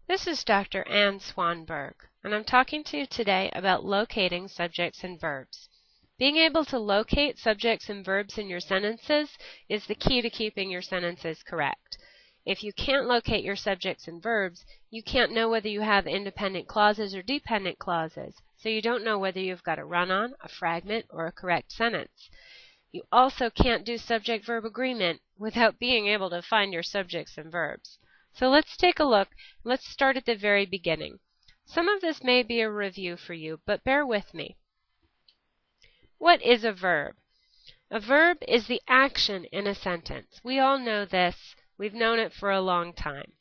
This is Dr. Ann Swanberg, and I'm talking to you today about locating subjects and verbs. Being able to locate subjects and verbs in your sentences is the key to keeping your sentences correct. If you can't locate your subjects and verbs, you can't know whether you have independent clauses or dependent clauses, so you don't know whether you've got a run-on, a fragment, or a correct sentence. You also can't do subject-verb agreement without being able to find your subjects and verbs. So let's take a look. Let's start at the very beginning. Some of this may be a review for you, but bear with me. What is a verb? A verb is the action in a sentence. We all know this. We've known it for a long time.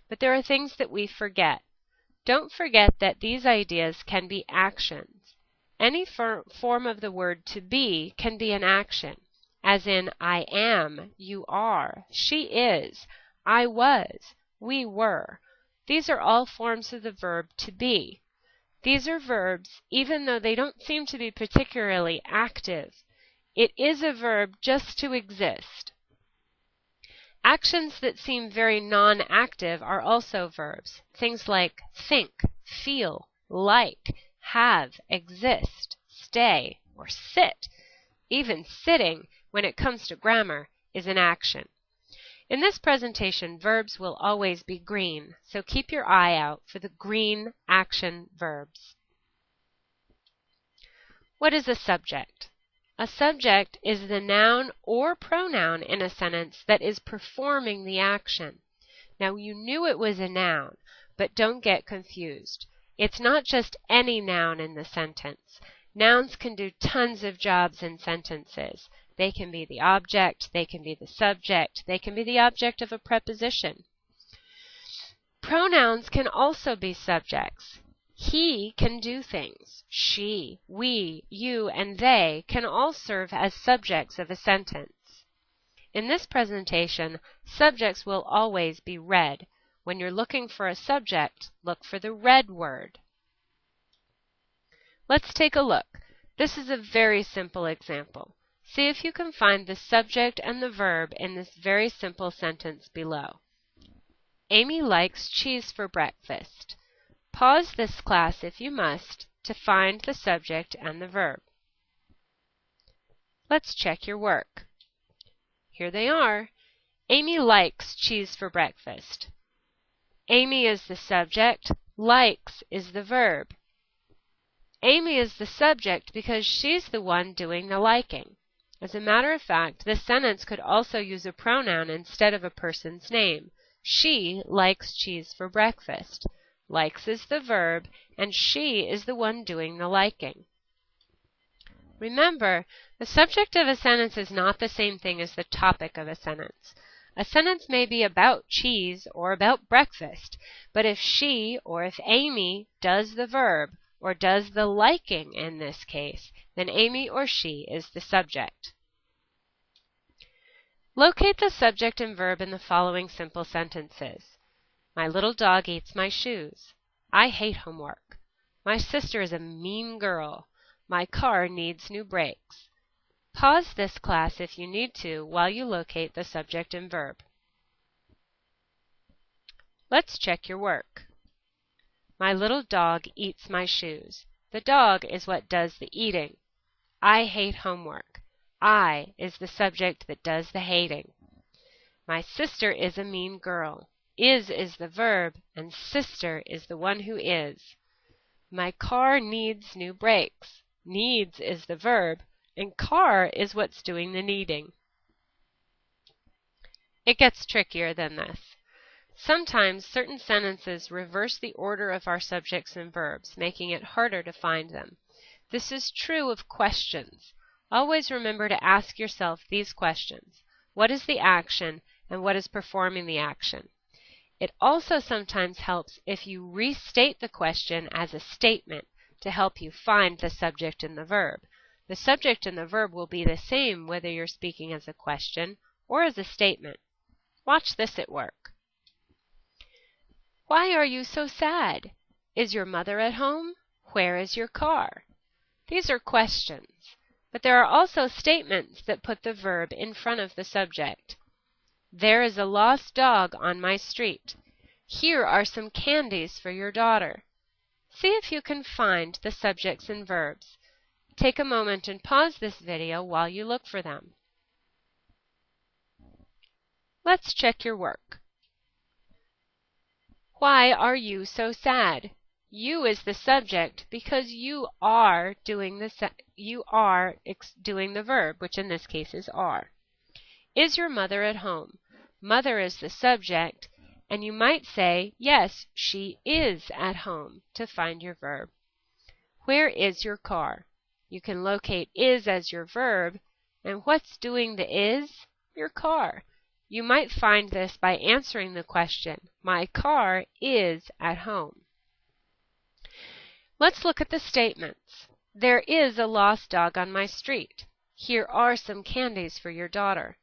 But there are things that we forget. Don't forget that these ideas can be actions. Any form of the word to be can be an action, as in I am, you are, she is, I was, we were. These are all forms of the verb to be. These are verbs even though they don't seem to be particularly active. It is a verb just to exist. Actions that seem very non-active are also verbs. Things like think, feel, like, have, exist, stay, or sit. Even sitting, when it comes to grammar, is an action. In this presentation, verbs will always be green, so keep your eye out for the green action verbs. What is a subject? A subject is the noun or pronoun in a sentence that is performing the action. Now, you knew it was a noun, but don't get confused. It's not just any noun in the sentence. Nouns can do tons of jobs in sentences. They can be the object, they can be the subject, they can be the object of a preposition. Pronouns can also be subjects. He can do things. She, we, you, and they can all serve as subjects of a sentence. In this presentation, subjects will always be red. When you're looking for a subject, look for the red word. Let's take a look. This is a very simple example. See if you can find the subject and the verb in this very simple sentence below. Amy likes cheese for breakfast. Pause this class if you must to find the subject and the verb. Let's check your work. Here they are. Amy likes cheese for breakfast. Amy is the subject, likes is the verb. Amy is the subject because she's the one doing the liking. As a matter of fact, this sentence could also use a pronoun instead of a person's name. She likes cheese for breakfast. Likes is the verb, and she is the one doing the liking. Remember, the subject of a sentence is not the same thing as the topic of a sentence. A sentence may be about cheese or about breakfast, but if she or if Amy does the verb, or does the liking in this case, then Amy or she is the subject. Locate the subject and verb in the following simple sentences. My little dog eats my shoes. I hate homework. My sister is a mean girl. My car needs new brakes. Pause this class if you need to while you locate the subject and verb. Let's check your work. My little dog eats my shoes. The dog is what does the eating. I hate homework. I is the subject that does the hating. My sister is a mean girl. Is the verb, and sister is the one who is. My car needs new brakes. Needs is the verb, and car is what's doing the needing. It gets trickier than this. Sometimes certain sentences reverse the order of our subjects and verbs, making it harder to find them. This is true of questions. Always remember to ask yourself these questions. What is the action, and what is performing the action? It also sometimes helps if you restate the question as a statement to help you find the subject and the verb. The subject and the verb will be the same whether you're speaking as a question or as a statement. Watch this at work. Why are you so sad? Is your mother at home? Where is your car? These are questions, but there are also statements that put the verb in front of the subject. There is a lost dog on my street. Here are some candies for your daughter. See if you can find the subjects and verbs. Take a moment and pause this video while you look for them. Let's check your work. Why are you so sad? You is the subject because you are doing the verb, which in this case is are. Is your mother at home? Mother is the subject, and you might say, yes, she is at home to find your verb. Where is your car? You can locate is as your verb, and what's doing the is? Your car. You might find this by answering the question, my car is at home. Let's look at the statements. There is a lost dog on my street. Here are some candies for your daughter.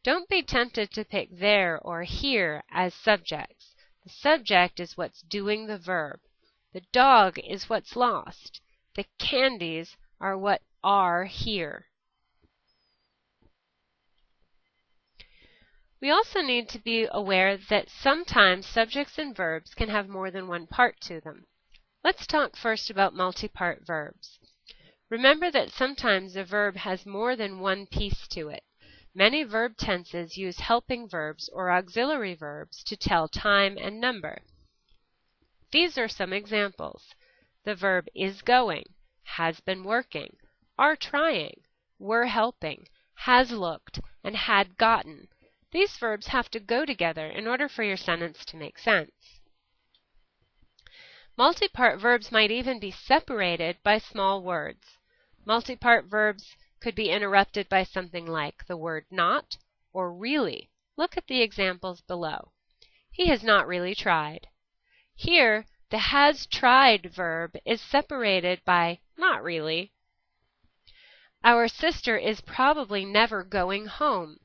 Don't be tempted to pick there or here as subjects. The subject is what's doing the verb. The dog is what's lost. The candies are what are here. We also need to be aware that sometimes subjects and verbs can have more than one part to them. Let's talk first about multi-part verbs. Remember that sometimes a verb has more than one piece to it. Many verb tenses use helping verbs or auxiliary verbs to tell time and number. These are some examples. The verb is going, has been working, are trying, were helping, has looked, and had gotten. These verbs have to go together in order for your sentence to make sense. Multi-part verbs might even be separated by small words. Multi-part verbs could be interrupted by something like the word not or really. Look at the examples below. He has not really tried. Here, the has tried verb is separated by not really. Our sister is probably never going home.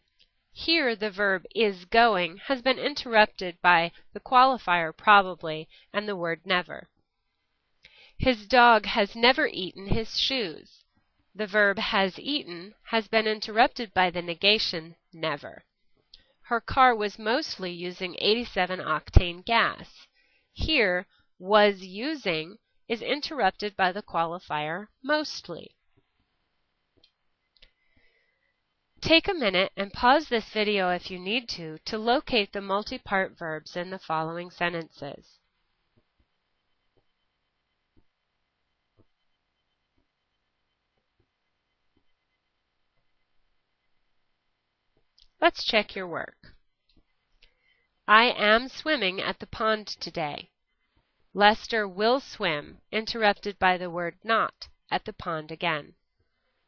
Here, the verb is going has been interrupted by the qualifier probably and the word never. His dog has never eaten his shoes. The verb has eaten has been interrupted by the negation never. Her car was mostly using 87 octane gas. Here, was using is interrupted by the qualifier mostly. Take a minute and pause this video if you need to locate the multi-part verbs in the following sentences. Let's check your work. I am swimming at the pond today. Lester will swim, interrupted by the word not, at the pond again.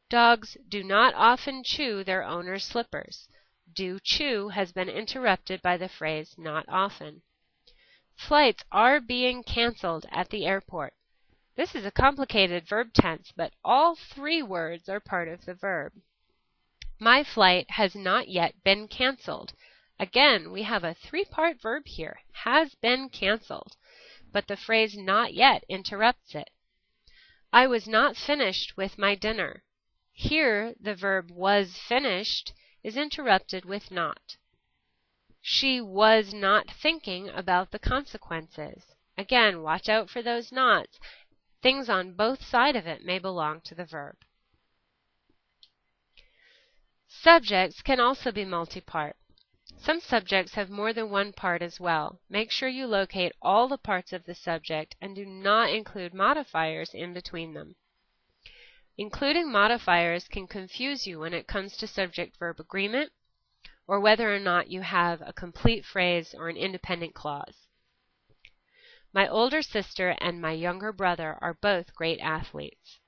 Dogs do not often chew their owner's slippers. Do chew has been interrupted by the phrase not often. Flights are being canceled at the airport. This is a complicated verb tense, but all three words are part of the verb. My flight has not yet been canceled. Again, we have a three-part verb here, has been canceled, but the phrase not yet interrupts it. I was not finished with my dinner. Here, the verb was finished is interrupted with not. She was not thinking about the consequences. Again, watch out for those nots. Things on both sides of it may belong to the verb. Subjects can also be multi-part. Some subjects have more than one part as well. Make sure you locate all the parts of the subject and do not include modifiers in between them. Including modifiers can confuse you when it comes to subject-verb agreement or whether or not you have a complete phrase or an independent clause. My older sister and my younger brother are both great athletes.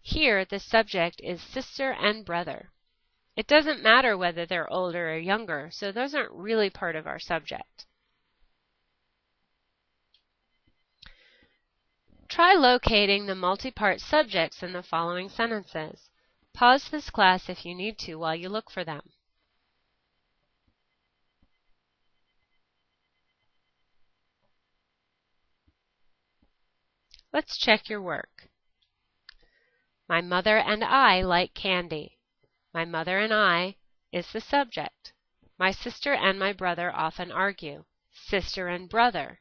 Here, the subject is sister and brother. It doesn't matter whether they're older or younger, so those aren't really part of our subject. Try locating the multi-part subjects in the following sentences. Pause this class if you need to while you look for them. Let's check your work. My mother and I like candy. My mother and I is the subject. My sister and my brother often argue. sister and brother.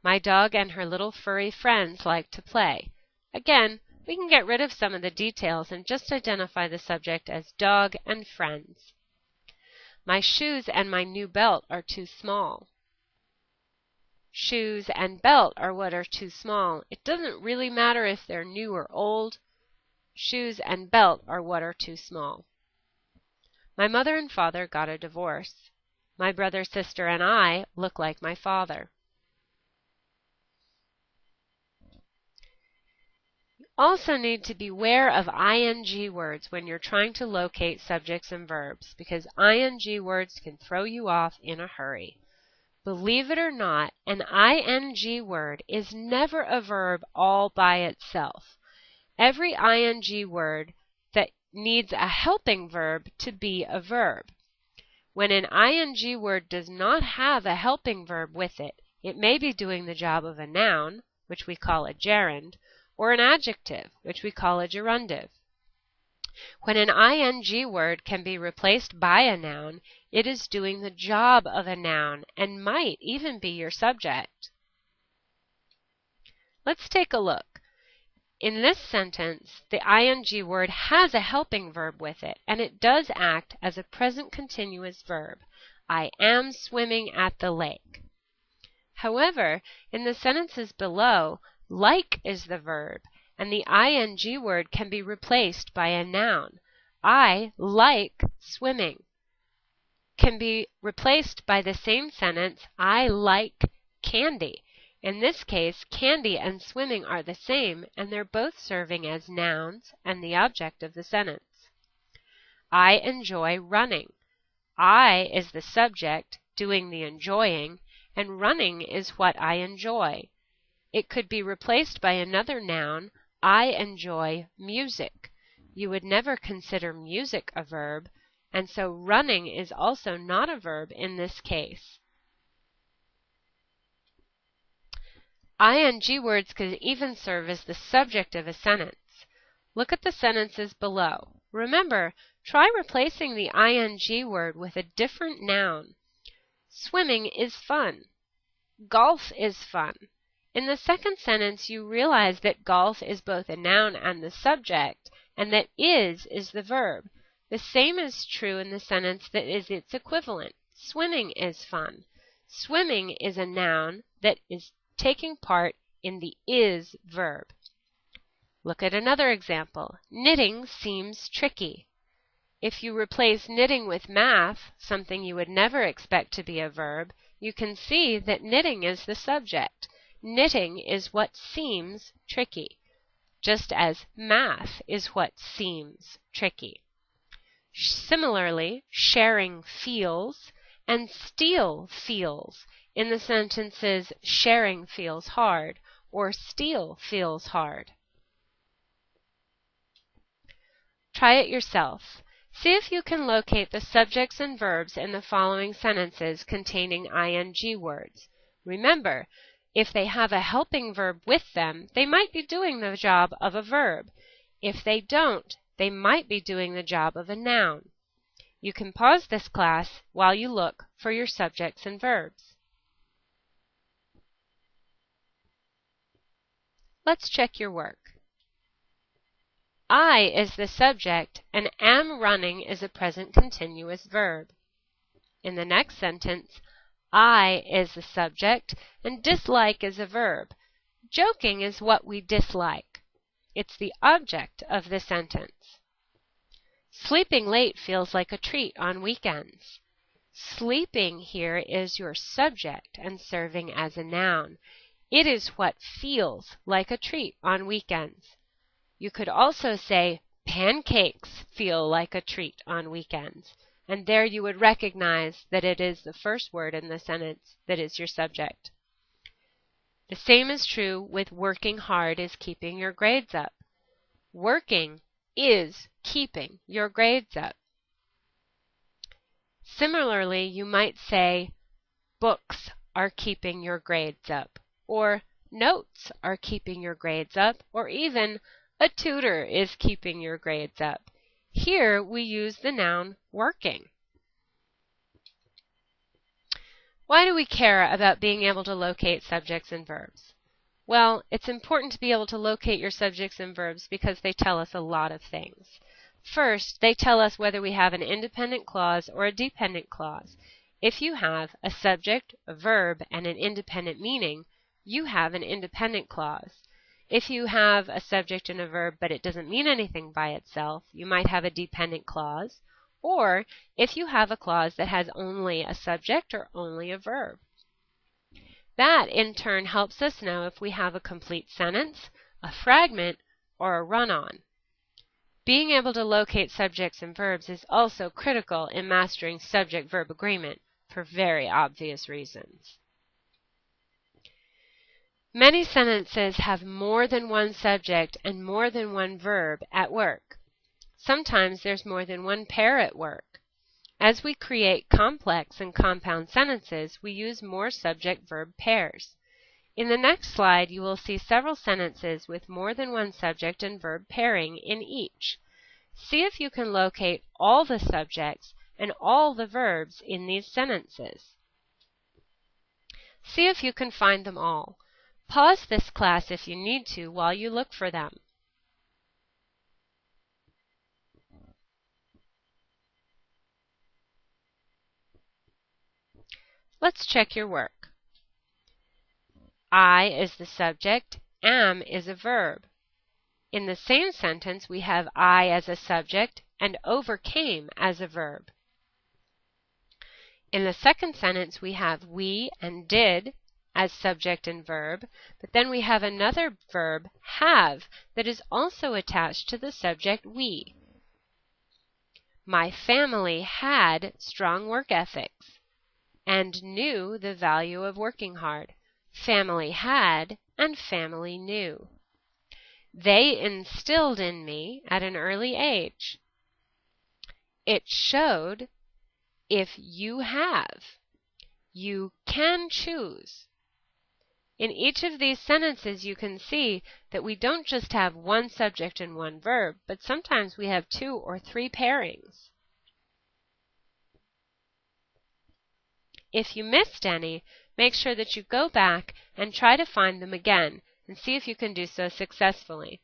My dog and her little furry friends like to play. Again, we can get rid of some of the details and just identify the subject as dog and friends. My shoes and my new belt are too small. Shoes and belt are what are too small. It doesn't really matter if they're new or old. Shoes and belt are what are too small. My mother and father got a divorce. My brother, sister, and I look like my father. You also need to beware of ing words when you're trying to locate subjects and verbs, because ing words can throw you off in a hurry. Believe it or not, an ing word is never a verb all by itself. Every ing word that needs a helping verb to be a verb. When an ing word does not have a helping verb with it, it may be doing the job of a noun, which we call a gerund, or an adjective, which we call a gerundive. When an ing word can be replaced by a noun, it is doing the job of a noun and might even be your subject. Let's take a look. In this sentence, the ing word has a helping verb with it, and it does act as a present continuous verb. I am swimming at the lake. However, in the sentences below, like is the verb, and the ing word can be replaced by a noun. I like swimming can be replaced by the same sentence, I like candy. In this case, candy and swimming are the same, and they're both serving as nouns and the object of the sentence. I enjoy running. I is the subject doing the enjoying, and running is what I enjoy. It could be replaced by another noun, I enjoy music. You would never consider music a verb, and so running is also not a verb in this case. Ing words could even serve as the subject of a sentence. Look at the sentences below. Remember, try replacing the ing word with a different noun. Swimming is fun. Golf is fun. In the second sentence, you realize that golf is both a noun and the subject, and that is the verb. The same is true in the sentence that is its equivalent. Swimming is fun. Swimming is a noun that is taking part in the is verb. Look at another example. Knitting seems tricky. If you replace knitting with math, something you would never expect to be a verb, you can see that knitting is the subject. Knitting is what seems tricky, just as math is what seems tricky. Similarly, sharing feels and steal feels in the sentences sharing feels hard or steal feels hard. Try it yourself. See if you can locate the subjects and verbs in the following sentences containing ing words. Remember, if they have a helping verb with them, they might be doing the job of a verb. If they don't, they might be doing the job of a noun. You can pause this class while you look for your subjects and verbs. Let's check your work. I is the subject and am running is a present continuous verb. In the next sentence, I is the subject and dislike is a verb. Joking is what we dislike. It's the object of the sentence. Sleeping late feels like a treat on weekends. Sleeping here is your subject and serving as a noun. It is what feels like a treat on weekends. You could also say, pancakes feel like a treat on weekends. And there you would recognize that it is the first word in the sentence that is your subject. The same is true with working hard is keeping your grades up. Working is keeping your grades up. Similarly, you might say, books are keeping your grades up, or notes are keeping your grades up, or even a tutor is keeping your grades up. Here we use the noun working. Why do we care about being able to locate subjects and verbs? Well, it's important to be able to locate your subjects and verbs because they tell us a lot of things. First, they tell us whether we have an independent clause or a dependent clause. If you have a subject, a verb, and an independent meaning, you have an independent clause. If you have a subject and a verb but it doesn't mean anything by itself, you might have a dependent clause. Or if you have a clause that has only a subject or only a verb. That, in turn, helps us know if we have a complete sentence, a fragment, or a run-on. Being able to locate subjects and verbs is also critical in mastering subject-verb agreement for very obvious reasons. Many sentences have more than one subject and more than one verb at work. Sometimes there's more than one pair at work. As we create complex and compound sentences, we use more subject-verb pairs. In the next slide, you will see several sentences with more than one subject and verb pairing in each. See if you can locate all the subjects and all the verbs in these sentences. See if you can find them all. Pause this class if you need to while you look for them. Let's check your work. I is the subject, am is a verb. In the same sentence, we have I as a subject and overcame as a verb. In the second sentence, we have we and did as subject and verb, but then we have another verb, have, that is also attached to the subject we. My family had strong work ethics and knew the value of working hard. Family had and family knew. They instilled in me at an early age. It showed if you have. You can choose. In each of these sentences, you can see that we don't just have one subject and one verb, but sometimes we have 2 or 3 pairings. If you missed any, make sure that you go back and try to find them again and see if you can do so successfully.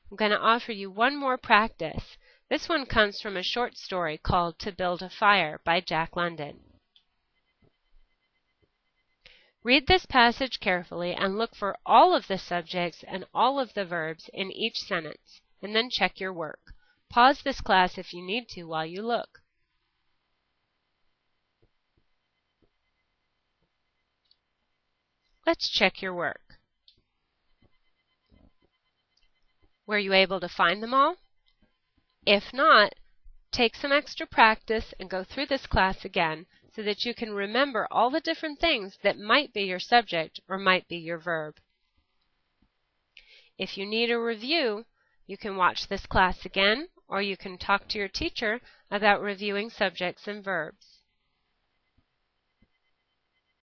I'm going to offer you one more practice. This one comes from a short story called To Build a Fire by Jack London. Read this passage carefully and look for all of the subjects and all of the verbs in each sentence, and then check your work. Pause this class if you need to while you look. Let's check your work. Were you able to find them all? If not, take some extra practice and go through this class again so that you can remember all the different things that might be your subject or might be your verb. If you need a review, you can watch this class again, or you can talk to your teacher about reviewing subjects and verbs.